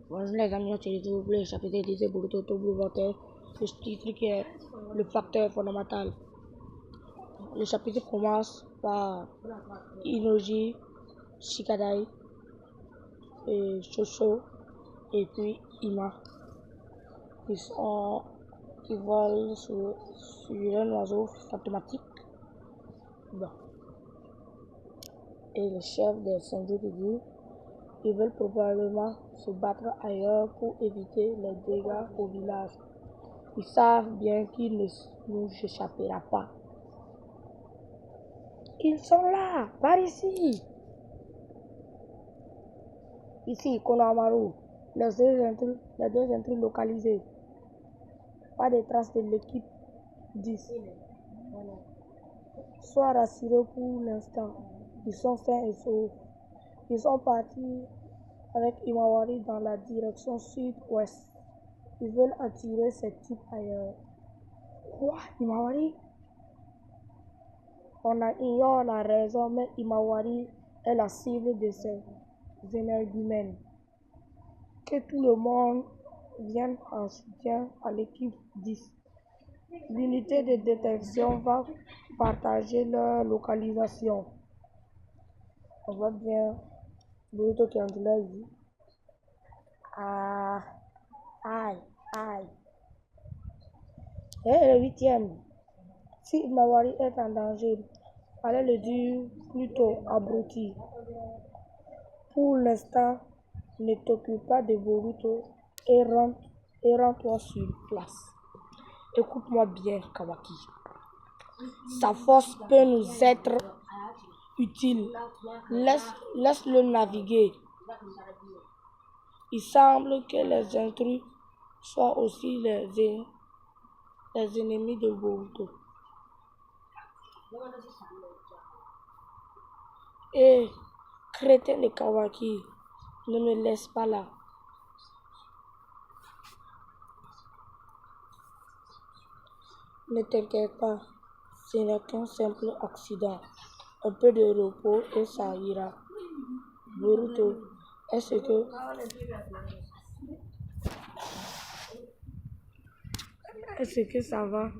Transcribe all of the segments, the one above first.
Bonjour les amis, on se retrouve pour le chapitre 10 de Boruto Tobuwater, le titre qui est le facteur fondamental. Le chapitre commence par Inoji, Shikadai, et Shosho et puis Ima. Ils volent sur un oiseau fantomatique. Bon. Et le chef des Senjutsu dit ils veulent probablement se battre ailleurs pour éviter les dégâts au village. Ils savent bien qu'il ne nous échappera pas. Ils sont là, par ici. Ici, Konohamaru, les deux intrus localisés. Pas de traces de l'équipe 10. Sois rassuré pour l'instant. Ils sont sains et saufs. Ils sont partis avec Imawari dans la direction sud-ouest. Ils veulent attirer ces types ailleurs. Quoi, Imawari? On ignore la raison, mais Imawari est la cible de ces énergumènes. Que tout le monde vienne en soutien à l'équipe 10. L'unité de détection va partager leur localisation. On voit bien Boruto qui est là ici. Ah, aïe, aïe. Et le 8e. Si Imawari est en danger, allez le dire plutôt abruti. Pour l'instant, ne t'occupe pas de Boruto et rends-toi sur place. Écoute-moi bien, Kawaki. Sa force peut nous être utile. Laisse-le naviguer. Il semble que les intrus soient aussi les ennemis de Boruto. Et crétin de Kawaki, ne me laisse pas là. Ne t'inquiète pas, ce n'est qu'un simple accident. Un peu de repos et ça ira. Boruto, est-ce que ça va?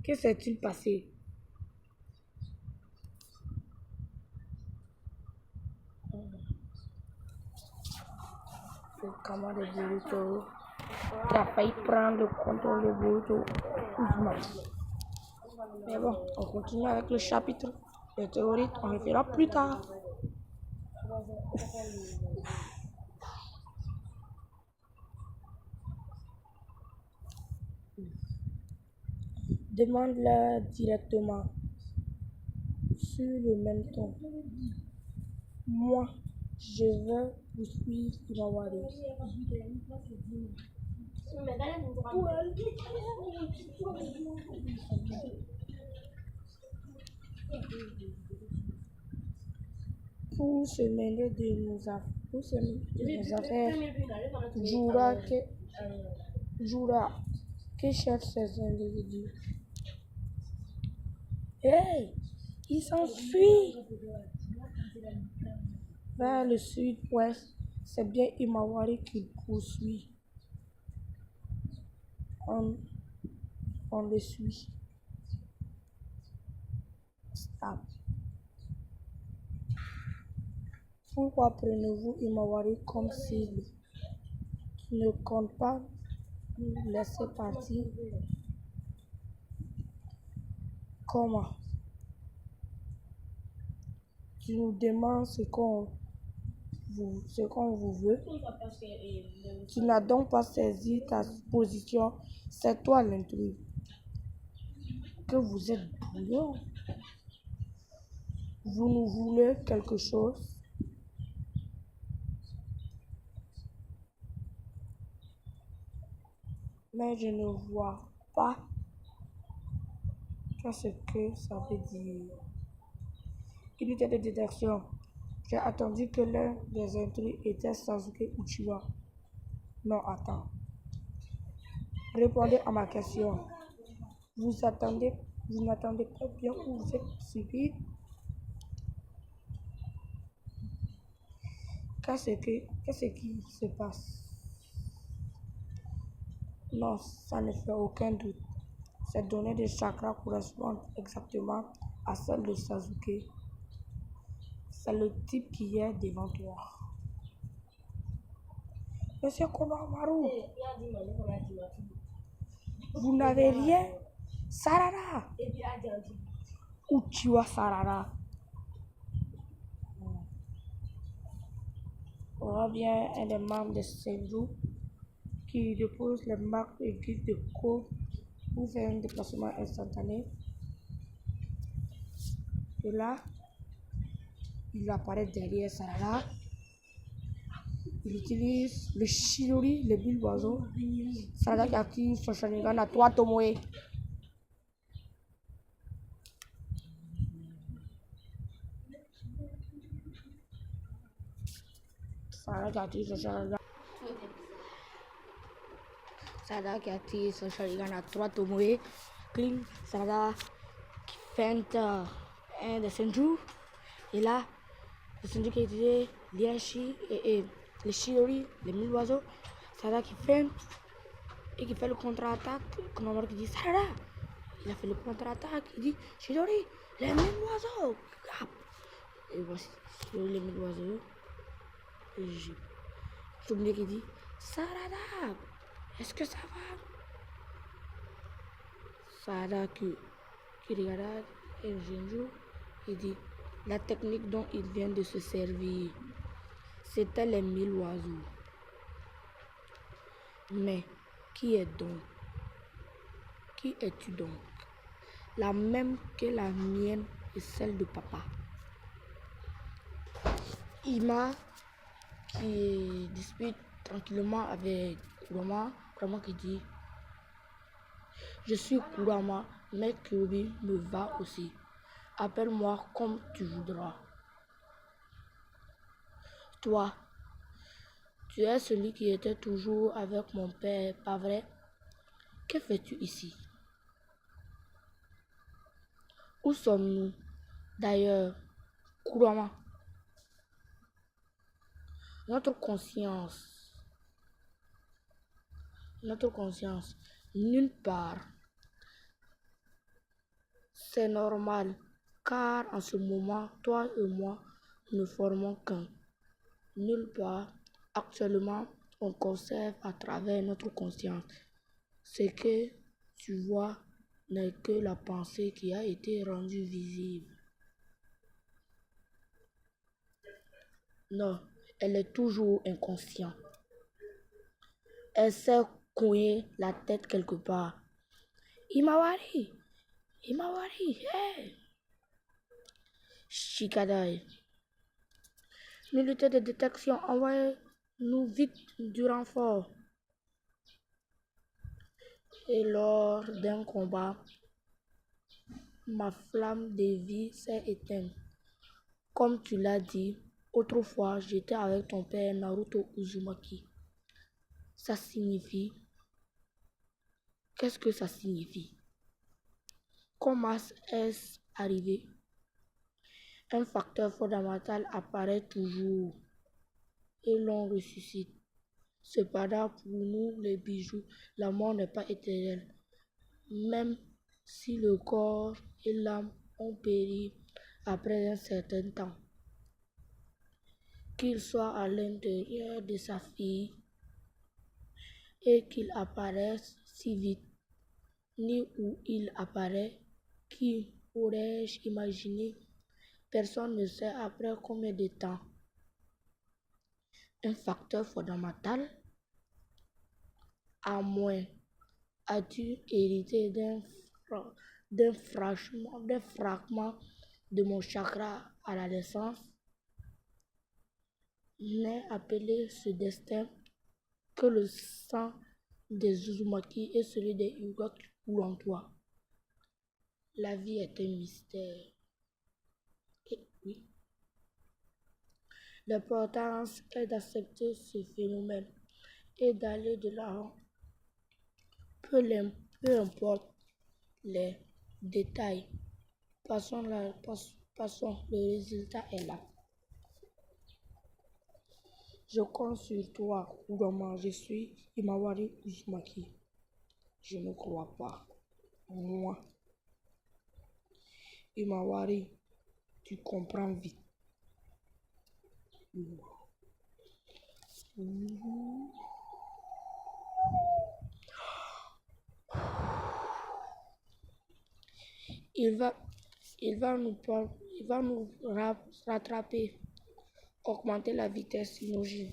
Que s'est-il passé? Le camarade de Boruto qui a failli prendre le contrôle de Boruto. Mais bon, on continue avec le chapitre. Les théorites, on le fera plus tard. Demande-leur directement. Sur le même ton. Moi, je veux vous suivre Imawari. Pour se mêler de nos affaires, Jura que cherche ces individus. Hey, ils s'enfuient vers le sud-ouest. C'est bien Imawari qui poursuit. On le suit. Stop. Pourquoi prenez-vous Imawari comme cible? Tu ne comptes pas nous laisser partir? Comment? Tu nous demandes ce qu'on vous veut? Tu n'as donc pas saisi ta position. C'est toi l'intrus. Que vous êtes brouillon. Vous nous voulez quelque chose? Mais je ne vois pas qu'est-ce que ça veut dire. Unité de détection. J'ai attendu que l'un des intrus était Sasuke Uchiwa. Non, attends. Répondez à ma question. Vous n'attendez pas bien où vous êtes stupide? Qu'est-ce qui se passe? Non, ça ne fait aucun doute. Ces données de chakra correspondent exactement à celles de Sasuke. C'est le type qui est devant toi. Monsieur Konohamaru, vous n'avez rien? Sarada! Uchiwa Sarada. On voit bien un des membres de Senju qui dépose les marques et guides de code pour faire un déplacement instantané. Et là, il apparaît derrière Sarada. Il utilise le Shidori, le bulle oiseau. Sarada qui active son Sharingan à 3 Tomoe. Sarada qui active son Sharingan. Sarada qui active son Sharingan à 3 Tomoe. Cling, Sarada qui feinte un de Senju. Et là, le Senju qui a utilisé l'Iashi et le Shidori, le mille oiseaux. Sarada qui feinte et qui fait le contre-attaque. Konohamaru qui dit Sarada. Il a fait le contre-attaque. Il dit Shidori, les mille oiseaux. Et voici Shidori, les mille oiseaux. Et j'ai Tsumune qui dit Sarada, est-ce que ça va? Sarada qui regarde et Genju, il dit la technique dont il vient de se servir, c'était les 1000 oiseaux. Mais qui est donc? Qui es-tu donc? La même que la mienne et celle de papa. Ima qui dispute tranquillement avec Kurama. Kurama qui dit je suis Kurama, mais Kyuubi me va aussi. Appelle-moi comme tu voudras. Toi, tu es celui qui était toujours avec mon père, pas vrai? Que fais-tu ici? Où sommes-nous? D'ailleurs, Kurama, notre conscience, nulle part. C'est normal, car en ce moment, toi et moi ne formons qu'un. Nulle part, actuellement, on conserve à travers notre conscience. Ce que tu vois n'est que la pensée qui a été rendue visible. Non, elle est toujours inconsciente. Elle s'est couillée la tête quelque part. Himawari, hey! Shikadai. Unité de détection, envoyez-nous vite du renfort. Et lors d'un combat, ma flamme de vie s'est éteinte. Comme tu l'as dit, autrefois j'étais avec ton père Naruto Uzumaki. Ça signifie... Qu'est-ce que ça signifie? Comment est-ce arrivé? Un facteur fondamental apparaît toujours et l'on ressuscite. Cependant, pour nous, les bijoux, la mort n'est pas éternelle. Même si le corps et l'âme ont péri après un certain temps, qu'il soit à l'intérieur de sa fille et qu'il apparaisse si vite, ni où il apparaît, qui aurais-je imaginé? Personne ne sait après combien de temps. Un facteur fondamental, à moins, as-tu hérité d'un fragment de mon chakra à la naissance? N'est appelé ce destin que le sang des Uzumaki et celui des Hyuga qui coule en toi. La vie est un mystère. Et oui, l'importance est d'accepter ce phénomène et d'aller de l'avant. Peu importe les détails, passons, le résultat est là. Je compte sur toi, Ougama. Je suis Imawari Uzumaki. Je ne crois pas. Moi, Imawari, tu comprends vite. Il va, il va nous rattraper, augmenter la vitesse imagine.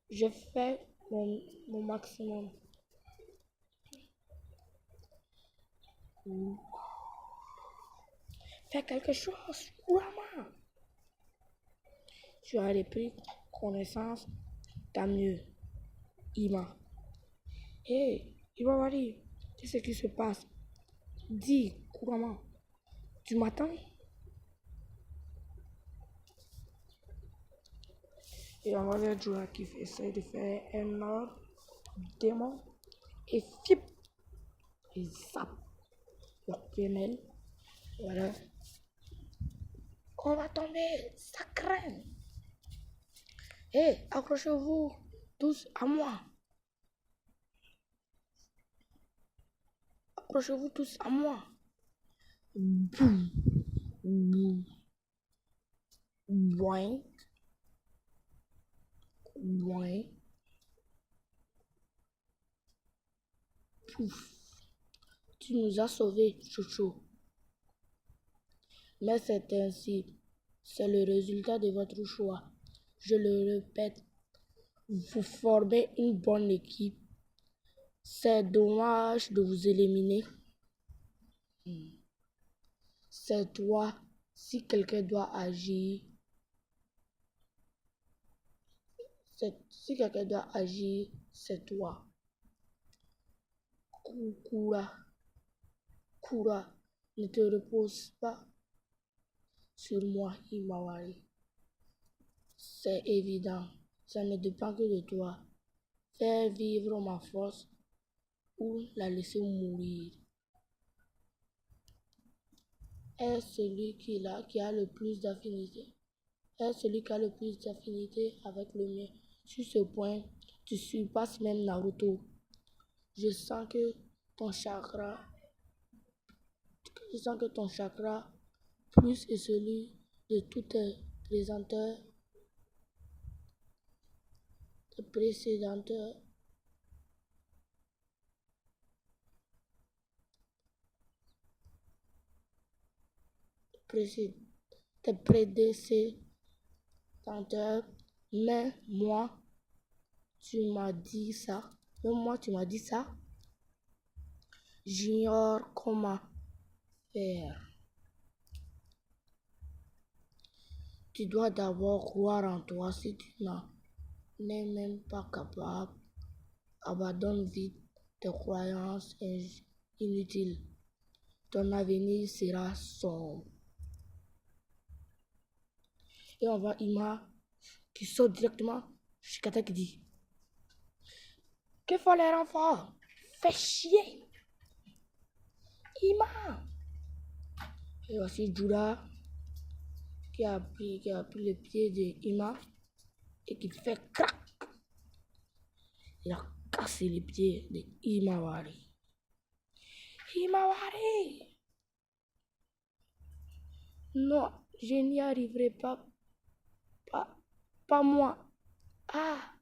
Je fais mon maximum. Fais quelque chose, Ougama. Tu as repris connaissance, tant mieux. Ima. Hé, Imawari, qu'est-ce qui se passe? Dis couramment. Tu m'attends? Et on va voir Joa qui essaie de faire un ordre démon et flip. Il zappe la PNL. Voilà. On va tomber, ça craint. Hé, accrochez-vous tous à moi. Accrochez-vous tous à moi. Boum, boum, boing, boing, pouf. Tu nous as sauvés, chouchou. Mais c'est ainsi. C'est le résultat de votre choix. Je le répète, vous formez une bonne équipe. C'est dommage de vous éliminer. C'est toi. Si quelqu'un doit agir, c'est toi. Kura, ne te repose pas sur moi, Imawari. C'est évident. Ça ne dépend que de toi. Faire vivre ma force ou la laisser mourir. Est celui qui a le plus d'affinité. Est celui qui a le plus d'affinité avec le mien. Sur ce point, tu surpasses même Naruto. Je sens que ton chakra, plus est celui de tous tes précédents, tes prédécesseurs, mais moi, tu m'as dit ça. J'ignore comment faire. Tu dois d'abord croire en toi. Si tu n'en es même pas capable, abandonne vite tes croyances inutiles. Ton avenir sera sombre. Et on voit Ima qui saute directement. Shikata qui dit: que font les renforts? Fais chier! Ima! Et voici Jura qui a pris le pied de Ima et qui fait crac. Il a cassé les pieds de Imawari. Imawari! Non, je n'y arriverai pas. Pas moi. Ah!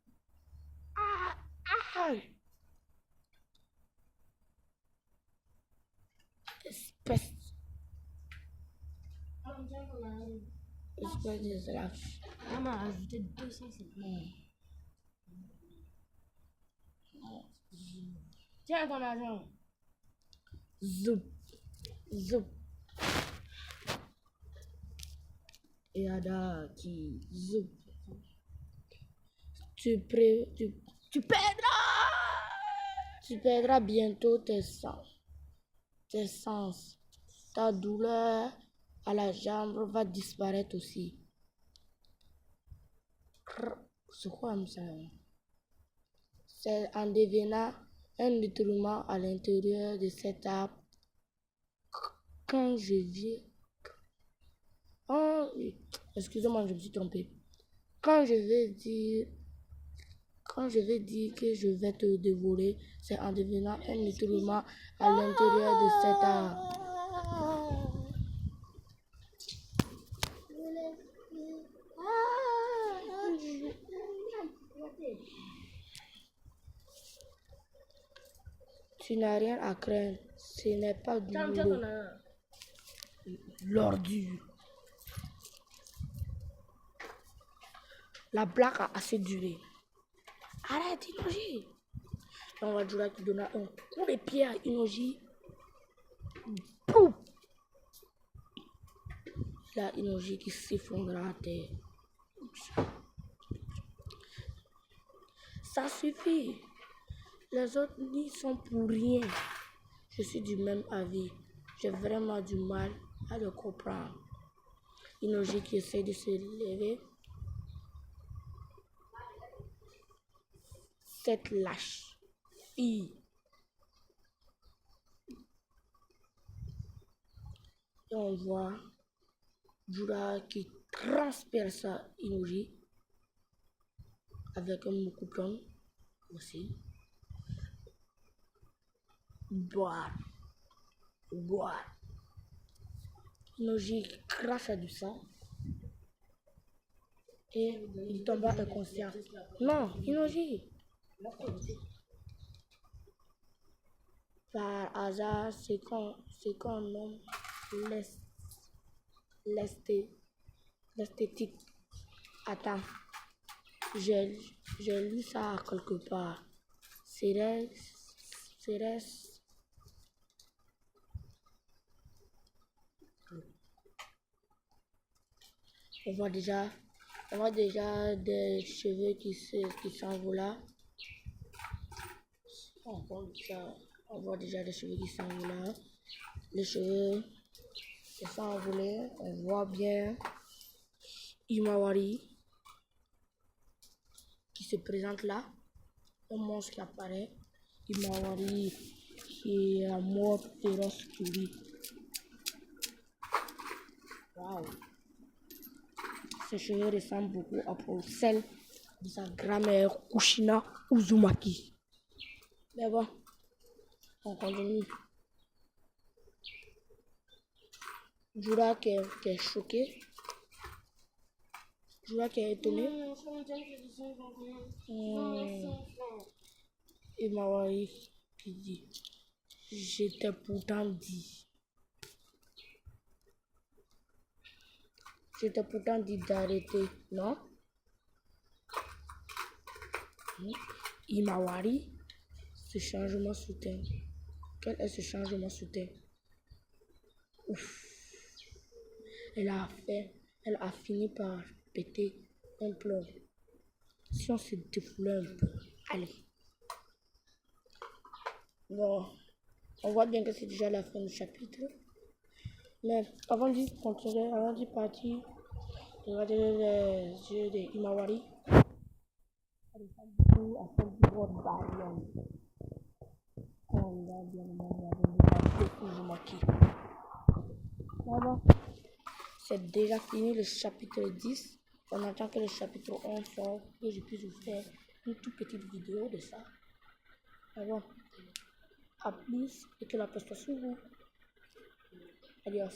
Ah! Ah! Espèce de slash. On a rajouté 250. Tiens ton argent. Zoup. Zoup. Et Ada qui zoup. Tu perdras! Tu perdras bientôt tes sens. Ta douleur à la jambe va disparaître aussi. C'est quoi ça? C'est en devenant un nutriments à l'intérieur de cet arbre. Quand je viens... Oh, excusez-moi, je me suis trompé. Quand je vais dire, quand je vais dire que je vais te dévorer, c'est en devenant un nutriments à l'intérieur de cet arbre. Tu n'as rien à craindre, ce n'est pas douloureux. L'ordure. La blague a assez duré. Arrête, Inoji. On va dire qu'il donna un coup de pied à Inoji. Pouf! Là, Inoji qui s'effondra à terre. Ça suffit. Les autres n'y sont pour rien. Je suis du même avis. J'ai vraiment du mal à le comprendre. Inoji qui essaie de se lever. Cette lâche fille. Et on voit Jura qui transperce Inoji avec un moukouton aussi. Boire. Inoji crache du sang et il tomba inconscient. Non, Inoji. Par hasard, c'est qu'on nomme l'esthétique. Attends, j'ai lu ça quelque part. Serait-ce on voit déjà des cheveux qui s'envolent là. On voit déjà des cheveux qui s'envolent là. Les cheveux se sont envolés. On voit bien Himawari qui se présente là. Un monstre qui apparaît. Himawari qui est à mort féroce qui lui. Waouh! Ses cheveux ressemblent beaucoup à celle de sa grand-mère Kushina Uzumaki. Mais bon, on continue. Jura qui est choqué. Jura qui est étonné. Et Mawari qui dit, je t'ai pourtant dit. Je t'ai pourtant dit d'arrêter, non? Himawari, ce changement soudain. Quel est ce changement soudain? Ouf. Elle a fini par péter un plomb. Si on se défoulait un peu, allez. Bon, on voit bien que c'est déjà la fin du chapitre. Mais avant d'y continuer, avant d'y partir, regardez les yeux de Himawari. Elle ressemble beaucoup à celle du roi Barion. On a bien regardé Uzumaki. Voilà. C'est déjà fini le chapitre 10. On attend que le chapitre 11 sorte et je puisse vous faire une toute petite vidéo de ça. Alors, à plus et que la paix soit sur vous. Adios.